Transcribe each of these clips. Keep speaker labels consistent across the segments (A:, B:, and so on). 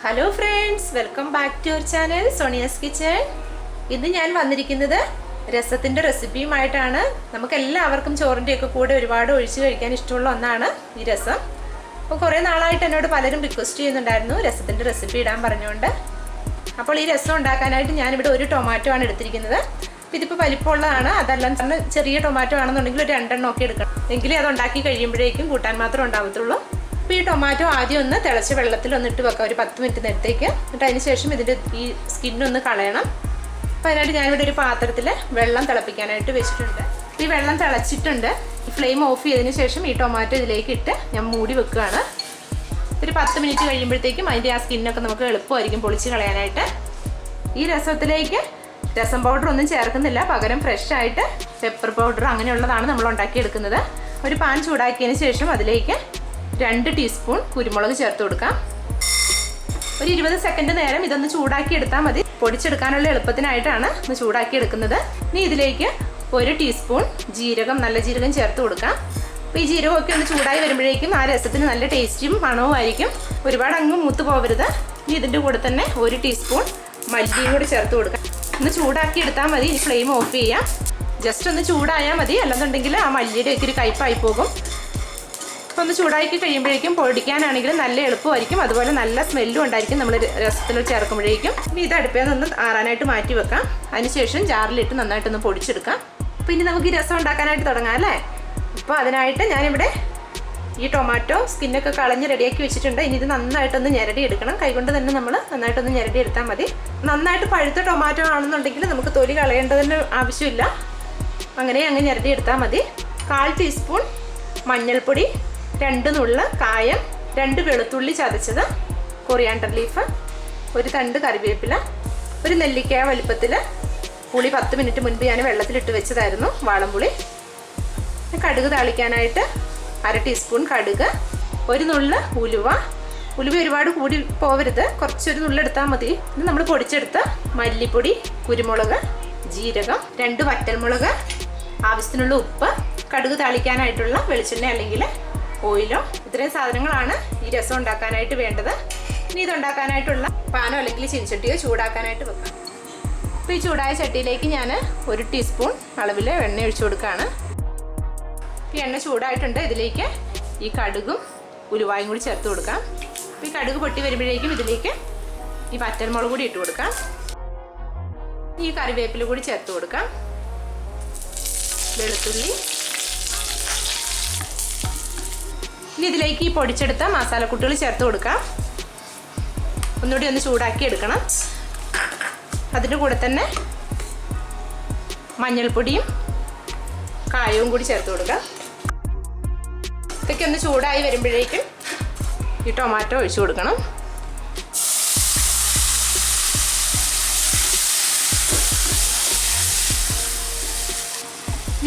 A: Hello friends, welcome back to your channel Sonia's Kitchen. ഇന്ന് ഞാൻ വന്നിരിക്കുന്നത് രസത്തിൻ്റെ റെസിപ്പിയുമായിട്ടാണ്. നമുക്ക് എല്ലാവർക്കും ചോറിൻ്റെയൊക്കെ കൂടെ ഒരുപാട് ഒഴിച്ച് കഴിക്കാൻ ഇഷ്ടമുള്ള ഒന്നാണ് ഈ രസം. അപ്പോൾ കുറേ നാളായിട്ട് എന്നോട് പലരും റിക്വസ്റ്റ് ചെയ്യുന്നുണ്ടായിരുന്നു രസത്തിൻ്റെ റെസിപ്പി ഇടാൻ പറഞ്ഞുകൊണ്ട്. അപ്പോൾ ഈ രസം ഉണ്ടാക്കാനായിട്ട് ഞാനിവിടെ ഒരു ടൊമാറ്റോ ആണ് എടുത്തിരിക്കുന്നത്. ഇതിപ്പോൾ വലിപ്പമുള്ളതാണ്, അതെല്ലാം തന്നെ ചെറിയ ടൊമാറ്റോ ആണെന്നുണ്ടെങ്കിൽ ഒരു 2 എണ്ണം ഒക്കെ എടുക്കണം, എങ്കിലേ അത് ഉണ്ടാക്കി കഴിയുമ്പോഴേക്കും കൂട്ടാൻ മാത്രം ഉണ്ടാവത്തുള്ളൂ. അപ്പോൾ ഈ ടൊമാറ്റോ ആദ്യം ഒന്ന് തിളച്ച വെള്ളത്തിൽ ഇട്ട് വെക്കാം ഒരു 10 മിനിറ്റ് നേരത്തേക്ക്. എന്നിട്ട് അതിന് ശേഷം ഇതിൻ്റെ ഈ സ്കിന്നൊന്ന് കളയണം. അപ്പോൾ അതിനായിട്ട് ഞാനിവിടെ ഒരു പാത്രത്തിൽ വെള്ളം തിളപ്പിക്കാനായിട്ട് വെച്ചിട്ടുണ്ട്. ഈ വെള്ളം തിളച്ചിട്ടുണ്ട്. ഈ ഫ്ലെയിം ഓഫ് ചെയ്തതിന് ശേഷം ഈ ടൊമാറ്റോ ഇതിലേക്ക് ഇട്ട് ഞാൻ മൂടി വെക്കുകയാണ്. ഒരു 10 മിനിറ്റ് കഴിയുമ്പോഴത്തേക്കും അതിൻ്റെ ആ സ്കിന്നൊക്കെ നമുക്ക് എളുപ്പമായിരിക്കും പൊളിച്ച് കളയാനായിട്ട്. ഈ രസത്തിലേക്ക് രസം പൗഡർ ഒന്നും ചേർക്കുന്നില്ല, പകരം ഫ്രഷ് ആയിട്ട് പെപ്പർ പൗഡർ അങ്ങനെയുള്ളതാണ് നമ്മൾ ഉണ്ടാക്കിയെടുക്കുന്നത്. ഒരു പാൻ ചൂടാക്കിയതിന് ശേഷം അതിലേക്ക് 2 ടീസ്പൂൺ കുരുമുളക് ചേർത്ത് കൊടുക്കാം. ഒരു 20 സെക്കൻഡ് നേരം ഇതൊന്ന് ചൂടാക്കി എടുത്താൽ മതി. പൊടിച്ചെടുക്കാനുള്ള എളുപ്പത്തിനായിട്ടാണ് ഒന്ന് ചൂടാക്കി എടുക്കുന്നത്. ഇനി ഇതിലേക്ക് 1 ടീസ്പൂൺ ജീരകം, നല്ല ജീരകം ചേർത്ത് കൊടുക്കാം. അപ്പോൾ ഈ ജീരകമൊക്കെ ഒന്ന് ചൂടായി വരുമ്പോഴേക്കും ആ രസത്തിന് നല്ല ടേസ്റ്റും മണവും ആയിരിക്കും. ഒരുപാട് അങ്ങ് മൂത്ത് പോകരുത്. ഇനി ഇതിൻ്റെ കൂടെ തന്നെ 1 ടീസ്പൂൺ മല്ലിയും കൂടി ചേർത്ത് കൊടുക്കാം. ഒന്ന് ചൂടാക്കി എടുത്താൽ മതി. ഇനി ഫ്ലെയിം ഓഫ് ചെയ്യാം. ജസ്റ്റ് ഒന്ന് ചൂടായാൽ മതി, അല്ലെന്നുണ്ടെങ്കിൽ ആ മല്ലിയുടെ ഒക്കെ ഒരു കയ്പ്പായി പോകും. അപ്പോൾ ഒന്ന് ചൂടാക്കി കഴിയുമ്പോഴേക്കും പൊടിക്കാനാണെങ്കിലും നല്ല എളുപ്പമായിരിക്കും, അതുപോലെ നല്ല സ്മെല്ലും ഉണ്ടായിരിക്കും നമ്മൾ രസത്തിൽ ചേർക്കുമ്പോഴേക്കും. ഇനി ഇത് അടുപ്പിൽ നിന്ന് ആറാനായിട്ട് മാറ്റി വെക്കാം. അതിനുശേഷം ജാറിലിട്ട് നന്നായിട്ടൊന്ന് പൊടിച്ചെടുക്കാം. അപ്പോൾ ഇനി നമുക്ക് ഈ രസം ഉണ്ടാക്കാനായിട്ട് തുടങ്ങാം അല്ലേ. അപ്പോൾ അതിനായിട്ട് ഞാനിവിടെ ഈ ടൊമാറ്റോ സ്കിന്നൊക്കെ കളഞ്ഞ് റെഡിയാക്കി വെച്ചിട്ടുണ്ട്. ഇനി ഇത് നന്നായിട്ടൊന്ന് ഞെരടി എടുക്കണം. കൈകൊണ്ട് തന്നെ നമ്മൾ നന്നായിട്ടൊന്ന് ഞെരടി എടുത്താൽ മതി. നന്നായിട്ട് പഴുത്ത ടൊമാറ്റോ ആണെന്നുണ്ടെങ്കിൽ നമുക്ക് തൊലി കളയേണ്ടതിന് ആവശ്യമില്ല, അങ്ങനെ ഞെരടി എടുത്താൽ മതി. 1/4 ടീസ്പൂൺ മഞ്ഞൾപ്പൊടി, 2 നുള്ള് കായം, 2 വെളുത്തുള്ളി ചതച്ചത്, കൊറിയാണ്ടർ ലീഫ്, ഒരു തണ്ട് കറിവേപ്പില, ഒരു നെല്ലിക്ക വലിപ്പത്തിൽ പുളി 10 മിനിറ്റ് മുൻപ് ഞാൻ വെള്ളത്തിലിട്ട് വെച്ചതായിരുന്നു, വാളംപുളി. കടുക് താളിക്കാനായിട്ട് 1/2 ടീസ്പൂൺ കടുക്, 1 നുള്ള് ഉലുവ. ഉലുവ ഒരുപാട് കൂടി പോവരുത്, കുറച്ചൊരു നുള്ളെടുത്താൽ മതി. ഇത് നമ്മൾ പൊടിച്ചെടുത്ത മല്ലിപ്പൊടി, കുരുമുളക്, ജീരകം, 2 വറ്റൽമുളക്, ആവശ്യത്തിനുള്ള ഉപ്പ്, കടുക് താളിക്കാനായിട്ടുള്ള വെളിച്ചെണ്ണ അല്ലെങ്കിൽ ഓയിലോ. ഇത്രയും സാധനങ്ങളാണ് ഈ രസം ഉണ്ടാക്കാനായിട്ട് വേണ്ടത്. ഇനി ഇതുണ്ടാക്കാനായിട്ടുള്ള പാനോ അല്ലെങ്കിൽ ചീനച്ചട്ടിയോ ചൂടാക്കാനായിട്ട് വെക്കാം. അപ്പോൾ ഈ ചൂടായ ചട്ടിയിലേക്ക് ഞാൻ 1 ടീസ്പൂൺ അളവിൽ എണ്ണ ഒഴിച്ചു കൊടുക്കുകയാണ്. ഈ എണ്ണ ചൂടായിട്ടുണ്ട്. ഇതിലേക്ക് ഈ കടുകും ഉലുവായും കൂടി ചേർത്ത് കൊടുക്കാം. അപ്പോൾ ഈ കടുക് പൊട്ടി വരുമ്പോഴേക്കും ഇതിലേക്ക് ഈ വറ്റൽമുളക് കൂടി ഇട്ട് കൊടുക്കാം. ഈ കറിവേപ്പില കൂടി ചേർത്ത് കൊടുക്കാം. വെളുത്തുള്ളി. ഇനി ഇതിലേക്ക് ഈ പൊടിച്ചെടുത്ത മസാലക്കൂട്ടുകൾ ചേർത്ത് കൊടുക്കാം. ഒന്നുകൂടി ഒന്ന് ചൂടാക്കി എടുക്കണം. അതിൻ്റെ കൂടെ തന്നെ മഞ്ഞൾപ്പൊടിയും കായവും കൂടി ചേർത്ത് കൊടുക്കാം. ഇതൊക്കെ ഒന്ന് ചൂടായി വരുമ്പോഴേക്കും ഈ ടൊമാറ്റോ ഒഴിച്ചു കൊടുക്കണം.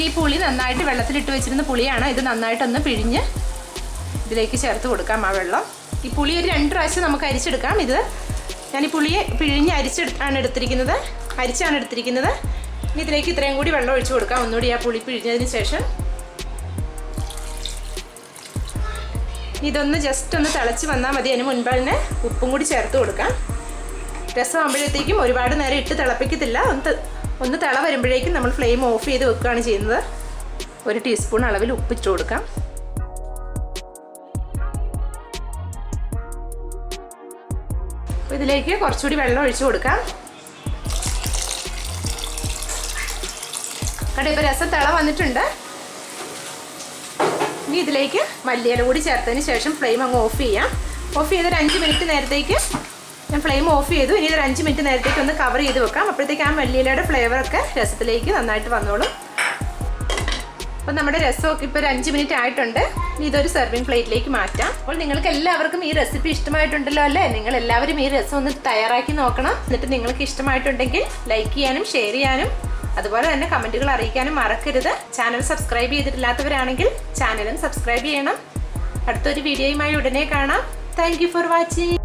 A: ഈ പുളി നന്നായിട്ട് വെള്ളത്തിലിട്ട് വെച്ചിരുന്ന പുളിയാണ്. ഇത് നന്നായിട്ടൊന്ന് പിഴിഞ്ഞ് ഇതിലേക്ക് ചേർത്ത് കൊടുക്കാം ആ വെള്ളം. ഈ പുളി ഒരു 2 പ്രാവശ്യം നമുക്ക് അരിച്ചെടുക്കാം. ഇത് ഞാൻ ഈ പുളിയെ പിഴിഞ്ഞ് അരിച്ചാണ് എടുത്തിരിക്കുന്നത്. ഇനി ഇതിലേക്ക് ഇത്രയും കൂടി വെള്ളം ഒഴിച്ചു കൊടുക്കാം. ഒന്നുകൂടി ആ പുളി പിഴിഞ്ഞതിന് ശേഷം ഇതൊന്ന് ജസ്റ്റ് ഒന്ന് തിളച്ച് വന്നാൽ മതി. അതിന് മുൻപ് തന്നെ ഉപ്പും കൂടി ചേർത്ത് കൊടുക്കാം. രസം ആകുമ്പോഴത്തേക്കും ഒരുപാട് നേരം ഇട്ട് തിളപ്പിക്കത്തില്ല. ഒന്ന് തിള വരുമ്പോഴേക്കും നമ്മൾ ഫ്ലെയിം ഓഫ് ചെയ്ത് വെക്കുകയാണ് ചെയ്യുന്നത്. 1 ടീസ്പൂൺ അളവിൽ ഉപ്പ് ഇട്ട് കൊടുക്കാം. ഇതിലേക്ക് കുറച്ചുകൂടി വെള്ളം ഒഴിച്ചു കൊടുക്കാം. കണ്ടോ, ഇപ്പോൾ രസം തിള വന്നിട്ടുണ്ട്. ഇനി ഇതിലേക്ക് മല്ലിയില കൂടി ചേർത്തതിന് ശേഷം ഫ്ലെയിം അങ്ങ് ഓഫ് ചെയ്യാം. ഓഫ് ചെയ്തൊരു 5 മിനിറ്റ് നേരത്തേക്ക് ഞാൻ ഫ്ലെയിം ഓഫ് ചെയ്തു. ഇനി ഒരു 5 മിനിറ്റ് നേരത്തേക്ക് ഒന്ന് കവർ ചെയ്ത് വെക്കാം. അപ്പോഴത്തേക്ക് ആ മല്ലിയിലയുടെ ഫ്ലേവറൊക്കെ രസത്തിലേക്ക് നന്നായിട്ട് വന്നോളും. അപ്പോൾ നമ്മുടെ രസമൊക്കെ ഇപ്പോൾ ഒരു 5 മിനിറ്റ് ആയിട്ടുണ്ട്. ഇനി ഇതൊരു സെർവിങ് പ്ലേറ്റിലേക്ക് മാറ്റാം. അപ്പോൾ നിങ്ങൾക്ക് എല്ലാവർക്കും ഈ റെസിപ്പി ഇഷ്ടമായിട്ടുണ്ടല്ലോ അല്ലേ. നിങ്ങൾ എല്ലാവരും ഈ രസം ഒന്ന് തയ്യാറാക്കി നോക്കണം. എന്നിട്ട് നിങ്ങൾക്ക് ഇഷ്ടമായിട്ടുണ്ടെങ്കിൽ ലൈക്ക് ചെയ്യാനും ഷെയർ ചെയ്യാനും അതുപോലെ തന്നെ കമൻറ്റുകൾ അറിയിക്കാനും മറക്കരുത്. ചാനൽ സബ്സ്ക്രൈബ് ചെയ്തിട്ടില്ലാത്തവരാണെങ്കിൽ ചാനലും സബ്സ്ക്രൈബ് ചെയ്യണം. അടുത്തൊരു വീഡിയോയുമായി ഉടനെ കാണാം. Thank you for watching.